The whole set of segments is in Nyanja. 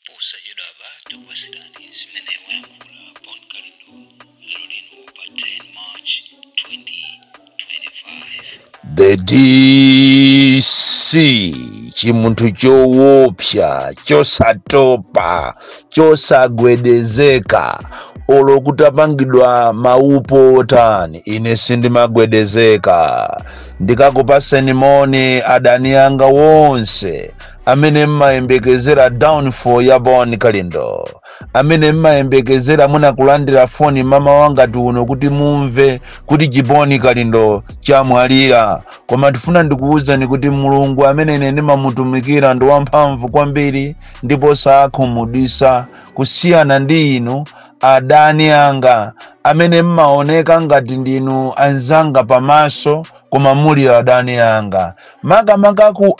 Posa Yudaba to Western is Menewakula Ponkalindo, Lodino, 10 March 2025. The DC chimuntu choopsa chosatopa chosagwedezeka olokutapangidwa maupo otani ine sindimagwedezeka ndikakupaseni moni adani anga wonse amene mmayembekezera downfall ya Boni Kalindo, amene mmayembekezera munakulandira foni mama wanga tuno kuti mumve kuti chiboni Kalindo chamwalira. Koma ndifuna ndikuwuzani kuti Mulungu amene ine ndimamutumikira ndi wamphamvu kwambiri ndipo sakhumudwitsa kusiyana ndi inu adani anga amene mmaoneka ngati ndinu anzanga pamaso koma muli adani anga. Makamaka ku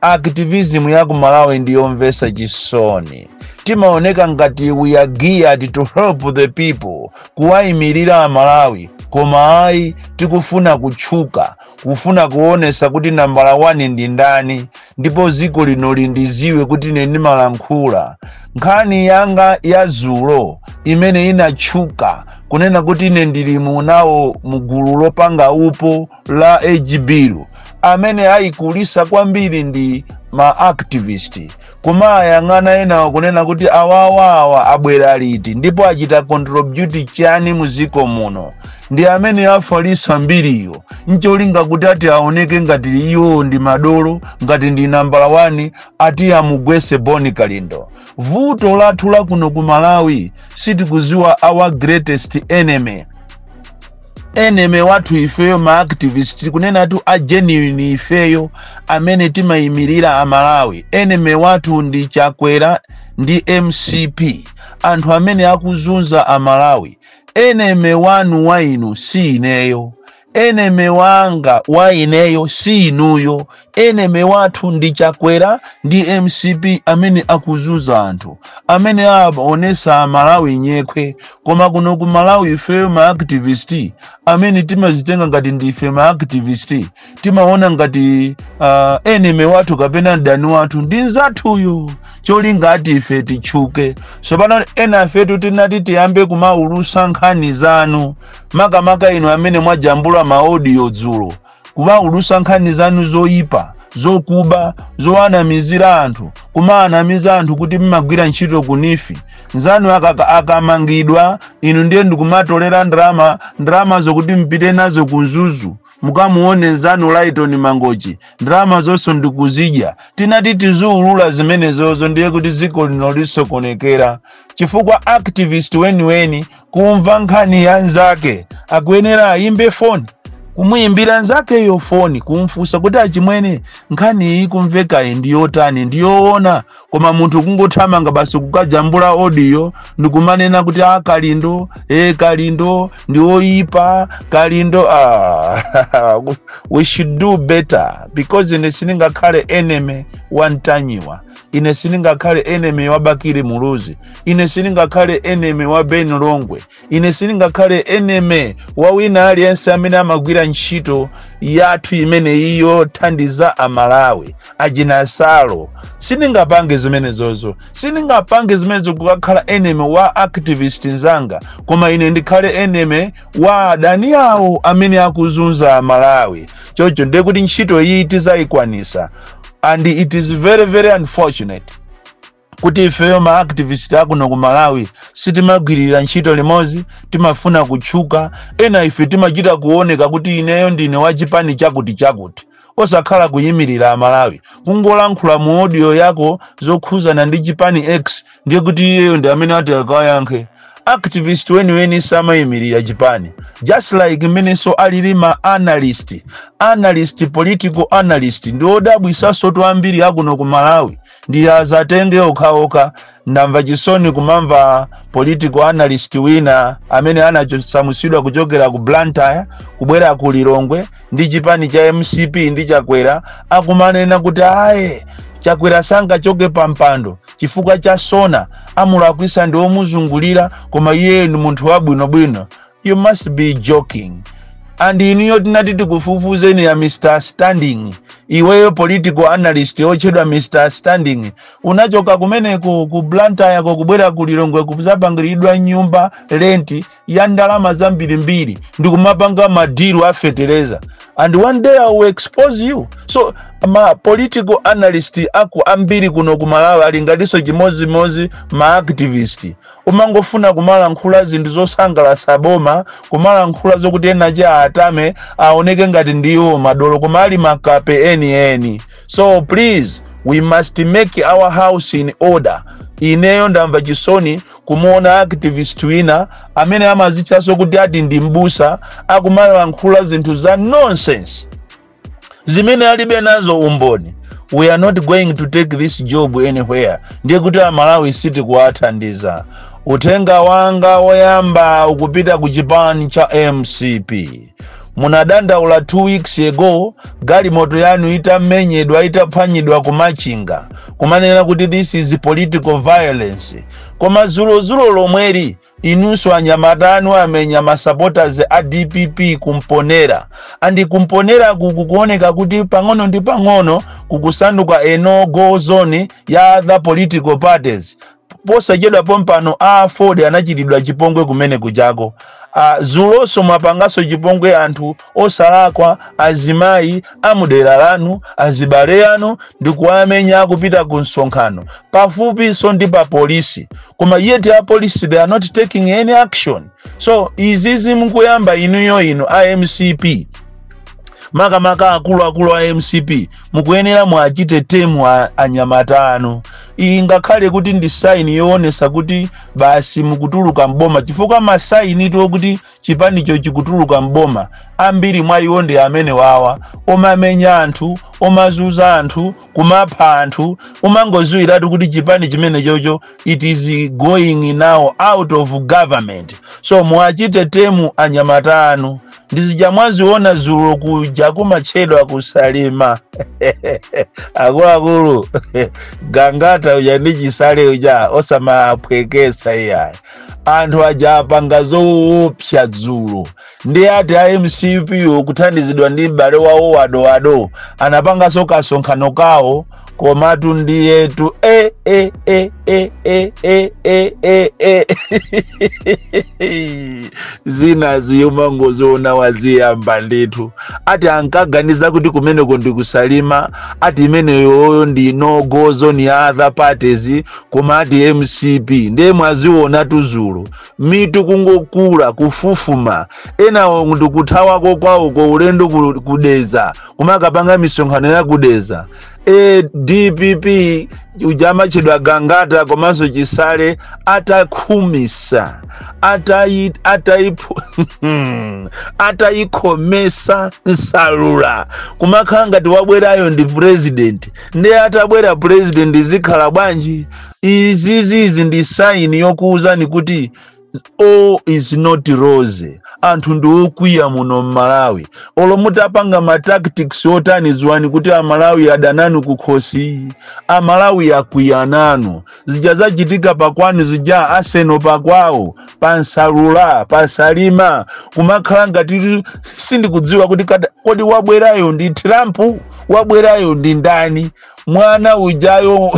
activism ya ku Malawi ndiyomvetsa chisoni. Timaoneka ngati we are geared to help the people, kuwayimirira Malawi, koma ayi tikufuna kutchuka, kufuna kuonesa kuti nambala 1 ndi ndani, ndipo dziko lino lindiziwe kuti ine ndimalankhula. Nkhani yanga ya zulo imene inatchuka kunena kuti ine ndili munawo mugulu lopanga upo la Ejibiru amene ayikulisa kwambiri ndi ma activist, koma ayang'ana enawo kunena kuti awawa abwera liti ndipo achita contribute chani muziko muno, ndi amene afalisa mbiriyo ncholinga kuti ati aoneke ngati iyo ndi madolo, ngati ndi nambala 1 ati amugwetse Boni Kalindo. Vuto lathu la kuno ku Malawi sitikuziwa our greatest enemy wathu ifeyo ma activist kunena tu a genuine ifeyo amene timayimirira a Malawi. Enemy wathu ndi Chakwera ndi MCP, anthu amene akuzunza a Malawi. Enemy wanu wa inu si ineyo, enemy wanga wa ineyo si inuyo. Enemy wathu ndi Chakwera ndi MCP amene akuzunza anthu, amene aonesa Malawi nyekwe. Koma kuno ku Malawi ifeyo ma activist amene timazitenga ngati ndife ma activist, timaona ngati enemy wathu kapena dani wathu ndi nzathuyo, cholinga ati ife tichuke. So pano ena fetu tinati tiyambe kumaulusa nkhani zanu, makamaka inu amene mwajambula maaudio dzulo, kumaulusa nkhani zanu zoyipa, zokuba, zowanamizira anthu, kumawanamiza anthu kuti mmagwira ntchito kunifi. Nzanu akamangidwa inu ndiye ndikumatolera ndrama zokuti mpite nazo kunzuzu, mukamuone nzanu Lighton Mangochi ndrama zonso ndikuzidya. Tinati tizuulula zimene zozo ndiye kuti ziko lino lisokonekera, chifukwa activist weni kumva nkhani ya nzake akuyenera ayimbe foni, kumuyimbira nzake yo foni kumfusa kuti achimwene nkhani iyi kumveka ndiyotani ndiyoona. Koma munthu kungothamanga basi kukajambula audio ndikumanena kuti Kalindo Kalindo ndi oyipa Kalindo. We should do better, because ine siningakhale enemy wantanyiwa, ine siningakhale enemy wa Bakiri Muluzi, ine siningakhale enemy wa Ben Longwe, ine siningakhale enemy wa wina aliyense amene amagwira ntchito yathu imene iyo thandiza a Malawi ajinasalo. Siningapange zimene zozo, siningapange zimene zokukhala enemy wa activist nzanga, koma ine ndikhale enemy wa adani awo amene akuzunza a Malawi. Chocho ndiye kuti ntchito iyi tizayikwanisa, and it is very very unfortunate kuti ifeyo ma activist akuno ku Malawi sitimagwirira ntchito limodzi, timafuna kutchuka. Ena ife timachita kuoneka kuti ineyo ndine wa chipani chakuti, osakhala kuyimirira a Malawi. Kungolankhula mu audio yako zokhuzana ndi chipani X ndiye kuti iyeyo ndi amene ati akayankhe. Activist weni samayimirira chipani, just like meneso alili ma analyst political analyst ndi odabwisa soto ambiri akuno ku Malawi ndi azatenge okhaokha. Ndamva chisoni kumamva political analyst wina amene anachosamusidwa kuchokera ku Blantyre kubwera ku Lilongwe ndi chipani cha MCP ndi Chakwera akumanena kuti Chakwera sanga choke pampando chifukwa cha sona amulakwisa ndi omuzungulira, koma iye ndi munthu wabwinobwino. You must be joking. and iniyo tinati tikufufuzeni ya Mr. Standing. Iweyo political analyst ochedwa Mr. Standing. Unachoka kumeneko ku Blantyre yako kubwera ku Lilongwe kuzapangiridwa nyumba renti ya ndalama zambirimbiri ndikumapanga madiru a fertilizer. And one day I will expose you. So ma political analyst aku ambiri kuno kumalawi alingaliso chimodzimodzi ma activist. Umangofuna kumala nkhula zinthu zosangalatsa boma, kumala nkhula zokuti ena cha atame aoneke ngati ndiwo madolo kumali makape eni. So please, we must make our house in order. Ineyo ndamva chisoni kumuona activist wina amene amazichaso kuti ati ndi mbusa akumala nkhula zinthu za nonsense zimene alibe nazo umboni. We are not going to take this job anywhere. Ndiye kuti Malawi City kuwathandiza. Utenga wanga woyamba ukupita ku Japan cha MCP. Munadandaula 2 weeks ago, galimoto yanu itamenyedwa itaphwanyidwa kumachinga. Kumanena kuti this is political violence. Koma zulo lomweri inunso anyamatanu amenya masupporters a DPP kumponera. Andi kumponera kukuoneka kuti pang'ono ndi pang'ono kukusanduka no-go zone ya other political parties. Posachedwa pompano Ford anachitidwa chipongwe kumene kujako. Zuloso mwapangaso chipongwe anthu osalakwa azimayi amudera lanu azibale yanu ndikuwamenya kupita ku msonkhano pafupi so ndi pa polisi. Koma yeti a police they are not taking any action. So izizi mukuyamba inu IMCP maka akulu a MCP mukuyenera mwachite temu anyamatano. Ingakhale kuti ndi sign yoonesa kuti basi mukutuluka mboma chifukwa masaini to kuti chipanicho chikutuluka mboma ambiri mwa iwo ndi amene wawa omamenya anthu omazuza anthu kumapha anthu umangoziwiratu kuti chipani chimene chocho it is going now out of government. So mwachite temu anyamatano. Ndizijamwaziona zulo kuja kumachedwa kusalima akulu Gangata uja ndi chisale uja osamapwekesa iya anthu aja apanga zoopsa dzulo. Ndi ati MCP kuthandizidwa ndi m'bale wawo wado anapanga kasonkhano kawo komatu ndi yetu zina ziyumango zona waziyamba ndithu ati ankaganiza kuti kumeneko ndikusalima ati imeneyo ndi no-go zone ya other parties koma ati MCP ndiye mwaziona tuzulo mitu kungokula kufufuma ena ndikuthawako kwawo kwa ulendo kudeza kumakapanga misonkhano ya kudeza. DPP ujama chedwa Gangata komanso chisale atakhumisa atayikhomesa nsalula kumakhanga tiwabwerayo ndi president ndi atabwera president zikhala bwanji. Izizi ndi sign yokuuzani kuti all is not rose. Anthu ndi okwiya muno Malawi. Olomutapanga ma tactics otanizwani kuti Malawi adananu kukhosi. Malawi akwiya nanu. Zija zachitika pakwanu zija Arsenal pakwawo. Pansalula, pasalima. Kumakhala ngati sindikudziwa kuti kodi wabwerayo ndi Trump, wabwerayo ndi ndani. Mwana ujayo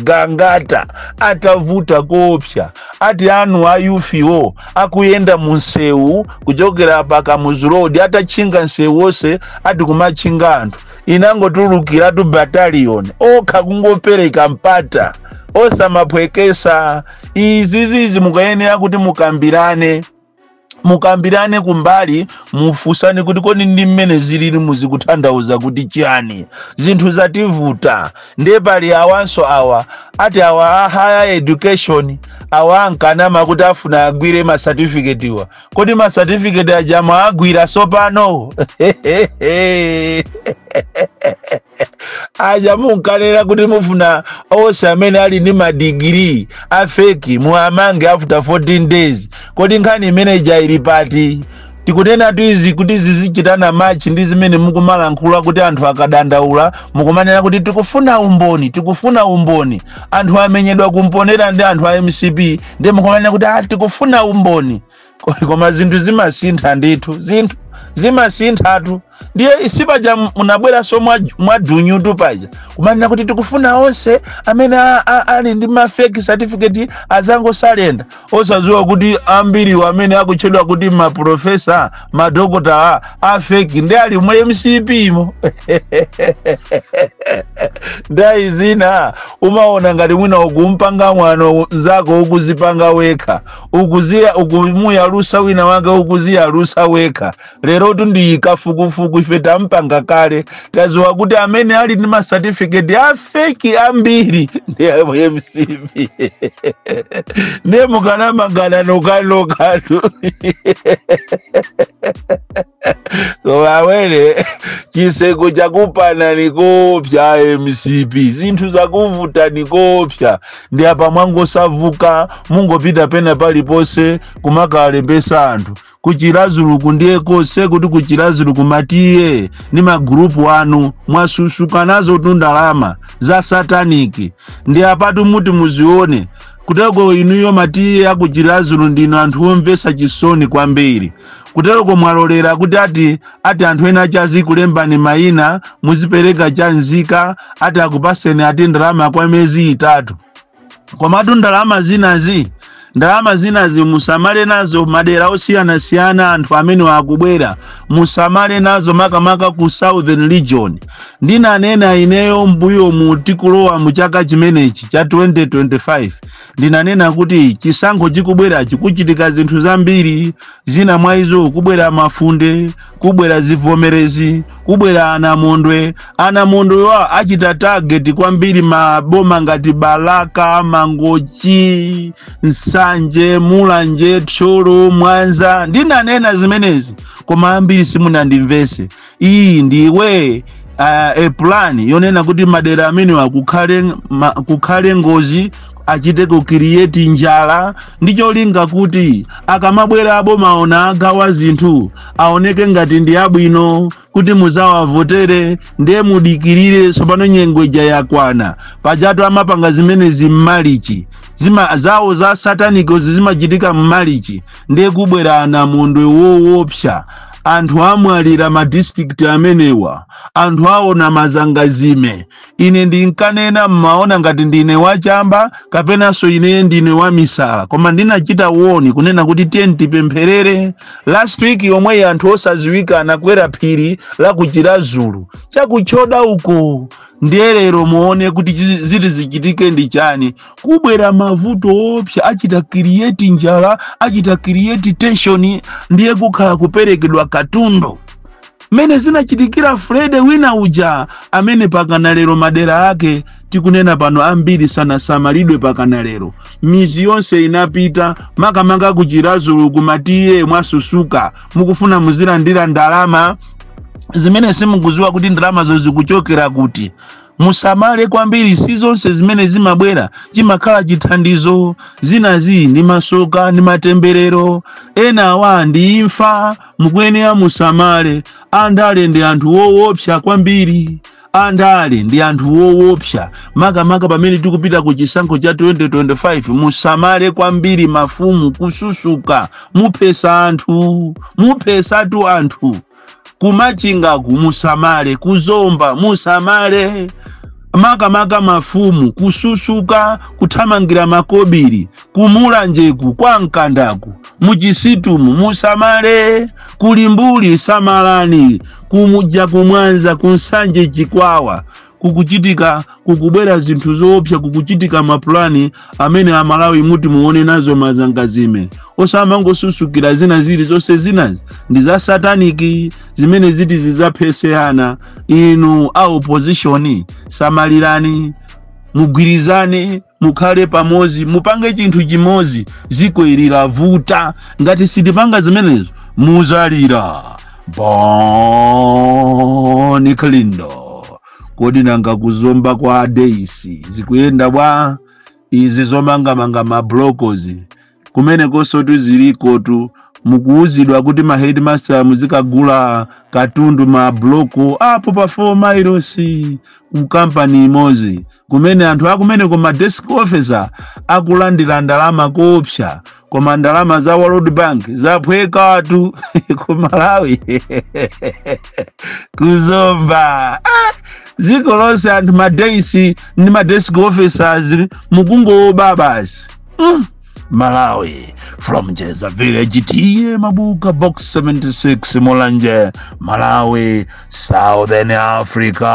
Gangata atavuta koopsa ati anu ayufiwo akuyenda munsewu kuchokera paka muzurodi atachinga nsewu wose ati kumachinga anthu inangotulukira tu battalion okha kungopereka mpata osamapwekesa. Izizi mukayenera kuti mukambirane kumbali mufusani kuti kodi ndi mmene zilili muzikutanthauza kuti chani zinthu zativuta. Ndiye pali awanso awa ati awa higher education awa ankanama kuti afuna agwire ma certificate wa kodi ma certificate ajama agwira sopano aja munkanena kuti mufuna ose amene ali ndi ma degree afeki muamange after 14 days. Kodi nkhani imene jaili pati tikunena tuizi kuti zizichitana match ndi zimene mukumalankhula kuti anthu akadandaula mukumanena kuti tikufuna umboni anthu amenyedwa kumponera ndi anthu a MCP ndi mukumanena kuti tikufuna umboni. Koma zinthu zimasintha ndithu zima sinthatu ndiye isipaja munabwera so mwadunyu tu paja kumanena kuti tikufuna onse amene ali ndi ma fake certificate azango salenda osaziwa kuti ambiri amene akutchedwa kuti ma professor ma doctor a fake ndi ali mu MCP imo ndai zina umaona ngati mwina ukumpanga mwano zako ukuzipanga weka ukumuyalusa wina wake ukuziyalusa weka lero tundi kafukufuku ife tampanga kale taziwa kuti amene ali ndi ma certificate a fake ambiri ndi MCP ne mukana magana nokano katu wawele chiseko chakupana nikopya MCP zinthu zakuvuta nikopya ndi apa mwangosavuka mungopita pena palipose kumakalembesa anthu kuchilazulu kundiyeko sekuti kuchilazulu kumatiye ni magrupu anu mwasusuka nazo tundalama za sataniki ndi apatu muti muzione kuteko inuyo matiye akuchilazulu ndino anthu omvesa chisoni kwambiri kuteko mwalolera kuti ati anthu ena chazi kulembani maina muzipereka chanzika ati akupaseni ati ndalama kwa miyezi 3 komatu ndalama zinazi musamale nazo madera osiyana anthu amene wakubwera musamale nazo makamaka ku Southern Region ndinanena ineyo mbuyo mutikulowa muchaka chimenechi cha 2025 ndinanena kuti chisankho chikubwera chikuchitika zinthu zambiri zina mwaizo kubwera mafunde kubwera zivomerezi kubwera anamondwe wa achita target kwambiri maboma ngati Balaka Mangochi Nsanje Mulanje Tcholo Mwanza ndinanena zimenezi koma ambiri simunandimvese iyi ndiwe a plan yonena kuti madera amene kukhale ngozi achite ku create njala ndicho linga kuti akamabwera aboma agawa zinthu aoneke ngati ndi abwino kuti muzawavotere ndiye mudikirire sopano nyengo ija yakwana pajatu amapanga zimenezi mmalichi zawo za sataniko zimachitika mmalichi ndiye kubwera anamondwe woopsa anthu amwalira ma district amenewa anthu aona mazangazime ine ndinkanena mmaona ngati ndine wachamba kapena so ine ndine wa misala koma ndinachita uoni kunena kuti tipempherere last week yomwe anthu osaziwika anakwera phiri la kuchilazulu chakuchoda uko ndiye lero muone kuti ziti zichitike ndi chani kubwera mavuto opsa achita create njala achita create tension ndiye kukhala kuperekedwa katundu mene zinachitikira Fred wina uja amene pakana lero madera ake tikunena pano ambiri sana samalidwe pakana lero mizi yonse inapita makamaka kuchilazulu kumatiye mwasusuka mukufuna muzilandira ndalama zimene simukuziwa kuti ndalama zo zikuchokera kuti musamale kwambiri sizonse zimene zimabwera chimakhala chithandizo zinazi ni masoka ni matemberero ena wa ndi imfa mukuyenera musamale andale ndi anthu woopsa kwambiri andale ndi anthu woopsa makamaka pamene tikupita ku chisankho cha 2025 musamale kwambiri mafumu kususuka mupesatu anthu kumachingaku musamale kuzomba musamale makamaka mafumu kususuka kuthamangira makobiri kumulanjeku kwa mkandaku muchisitumu musamale kulimbuli samalani kumuja kumwanza kunsanje chikwawa kukuchitika kukubwera zinthu zoopsa kukuchitika maplani amene amalawi muti muone nazo mazangazime osamangosusukira zina zili zonse zinazi ndi za sataniki zimene ziti zizapheseana inu a opposition samalirani mugwirizane mukhale pamozi mupange chinthu chimozi ziko ilira vuta ngati sitipanga zimenezo muzalira boni klindo kodi nanga kuzomba kwa Daisy zikuyenda bwa izi zomanga mablocos kumene kosotu ziliko tu mukuuzidwa kuti ma headmaster muzikagula katundu ma bloko apo pa 4 miles ku company imozi kumene anthu akumene koma desk officer akulandira ndalama koopsa koma ndalama za World Bank zaphwekatu ku Malawi kuzomba ziko lonse anthu madaisi ndi madesk officers mukungoba basi. Malawi, from Jeza Village, TM Mabuka, Box 76, Mulanje, Malawi, Southern Africa.